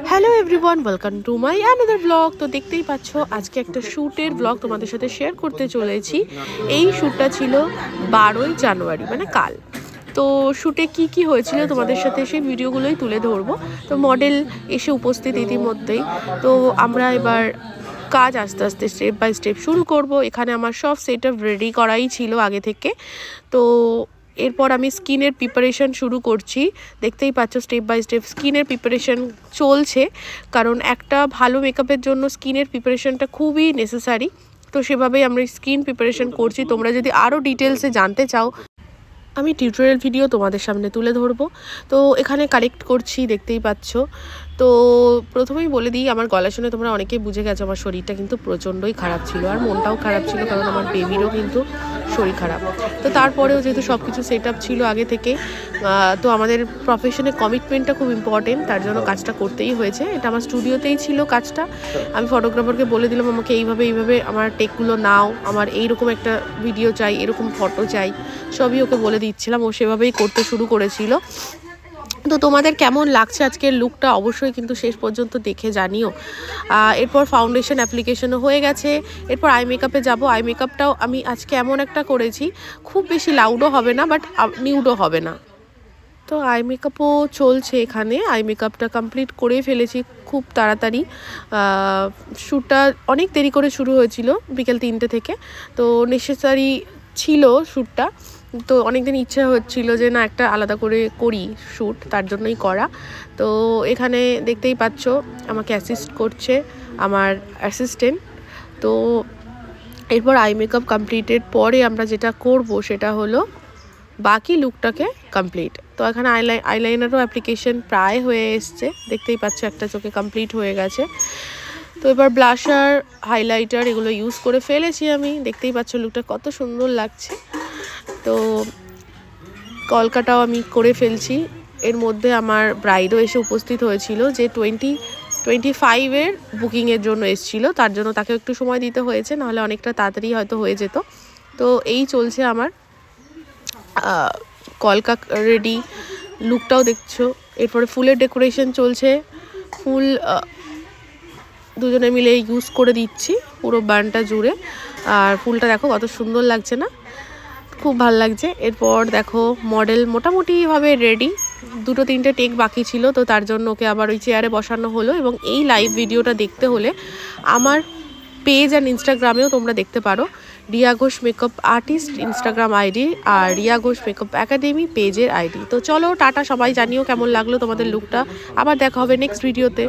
Hello everyone, welcome to my another blog. তো দেখতেই পাচ্ছ আজকে একটা শ্যুটের ব্লগ তোমাদের সাথে শেয়ার করতে চলেছি। এই শ্যুটটা ছিল 12ই জানুয়ারি, মানে কাল। তো শ্যুটে কি হয়েছিল তোমাদের সাথে সেই ভিডিওগুলোই তুলে ধরবো। তো মডেল এসে উপস্থিত ইতিমধ্যেই। তো আমরা এবার কাজ আস্তে আস্তে স্টেপ বাই স্টেপ শুরু করব। এখানে আমার সব সেট আপ রেডি করাই ছিল আগে থেকে। তো এরপর আমি স্কিনের প্রিপারেশন শুরু করছি। দেখতেই পাচ্ছ স্টেপ বাই স্টেপ স্কিনের প্রিপারেশন চলছে, কারণ একটা ভালো মেকআপের জন্য স্কিনের প্রিপারেশনটা খুবই নেসেসারি। তো সেভাবেই আমরা স্কিন প্রিপারেশন করছি। তোমরা যদি আরও ডিটেলসে জানতে চাও, আমি টিউটোরিয়াল ভিডিও তোমাদের সামনে তুলে ধরবো। তো এখানে কালেক্ট করছি, দেখতেই পাচ্ছ। তো প্রথমেই বলে দিই, আমার গলা শুনে তোমরা অনেকেই বুঝে গেছো আমার শরীরটা কিন্তু প্রচণ্ডই খারাপ ছিল, আর মনটাও খারাপ ছিল, কারণ আমার বেবিরও কিন্তু শরীর খারাপ। তো তারপরেও যেহেতু সব কিছু সেট আপ ছিল আগে থেকে, তো আমাদের প্রফেশনে কমিটমেন্টটা খুব ইম্পর্টেন্ট, তার জন্য কাজটা করতেই হয়েছে। এটা আমার স্টুডিওতেই ছিল কাজটা। আমি ফটোগ্রাফারকে বলে দিলাম আমাকে এইভাবে আমার টেকগুলো নাও, আমার এইরকম একটা ভিডিও চাই, এরকম ফটো চাই, সবই ওকে বলে দিচ্ছিলাম। ও সেভাবেই করতে শুরু করেছিল। তো তোমাদের কেমন লাগছে আজকের লুকটা অবশ্যই কিন্তু শেষ পর্যন্ত দেখে জানিও। এরপর ফাউন্ডেশন অ্যাপ্লিকেশনও হয়ে গেছে। এরপর আই মেকআপে যাব। আই মেকআপটাও আমি আজকে এমন একটা করেছি, খুব বেশি লাউডও হবে না, বাট নিউডও হবে না। তো আই মেকআপও চলছে এখানে। আই মেকআপটা কমপ্লিট করে ফেলেছি খুব তাড়াতাড়ি। শ্যুটটা অনেক দেরি করে শুরু হয়েছিল, বিকেল 3টে থেকে। তো নেসেসারি ছিল শ্যুটটা। তো অনেকদিন ইচ্ছা হচ্ছিল যে না, একটা আলাদা করে করি শ্যুট, তার জন্যই করা। তো এখানে দেখতেই পাচ্ছ আমাকে অ্যাসিস্ট করছে আমার অ্যাসিস্ট্যান্ট। তো এরপর আই মেকআপ কমপ্লিটের পরে আমরা যেটা করব সেটা হলো বাকি লুকটাকে কমপ্লিট। তো এখানে আইলাইনারও অ্যাপ্লিকেশন প্রায় হয়ে এসছে, দেখতেই পাচ্ছ একটা চোখে কমপ্লিট হয়ে গেছে। তো এবার ব্লাশার, হাইলাইটার এগুলো ইউজ করে ফেলেছি আমি। দেখতেই পাচ্ছ লুকটা কত সুন্দর লাগছে। তো কলকাটাও আমি করে ফেলছি। এর মধ্যে আমার ব্রাইডও এসে উপস্থিত হয়েছিল, যে 2025-এর বুকিংয়ের জন্য এসেছিলো, তার জন্য তাকে একটু সময় দিতে হয়েছে, নাহলে অনেকটা তাড়াতাড়ি হয়তো হয়ে যেত। তো এই চলছে আমার কলকা রেডি, লুকটাও দেখছো। এরপরে ফুলের ডেকোরেশন চলছে। ফুল দুজনে মিলে ইউজ করে দিচ্ছি পুরো বানটা জুড়ে। আর ফুলটা দেখো কত সুন্দর লাগছে না, খুব ভালো লাগছে। এরপর দেখো মডেল মোটামুটিভাবে রেডি। 2-3টে টেক বাকি ছিল, তো তার জন্য ওকে আবার ওই চেয়ারে বসানো হলো। এবং এই লাইভ ভিডিওটা দেখতে হলে আমার পেজ অ্যান্ড ইনস্টাগ্রামেও তোমরা দেখতে পারো। Riya Ghosh makeup artist Instagram ID, আর রিয়া ঘোষ মেকআপ একাডেমি পেজের আইডি। তো চলো টাটা, সবাই জানিও কেমন লাগলো তোমাদের লুকটা। আবার দেখা হবে নেক্সট ভিডিওতে।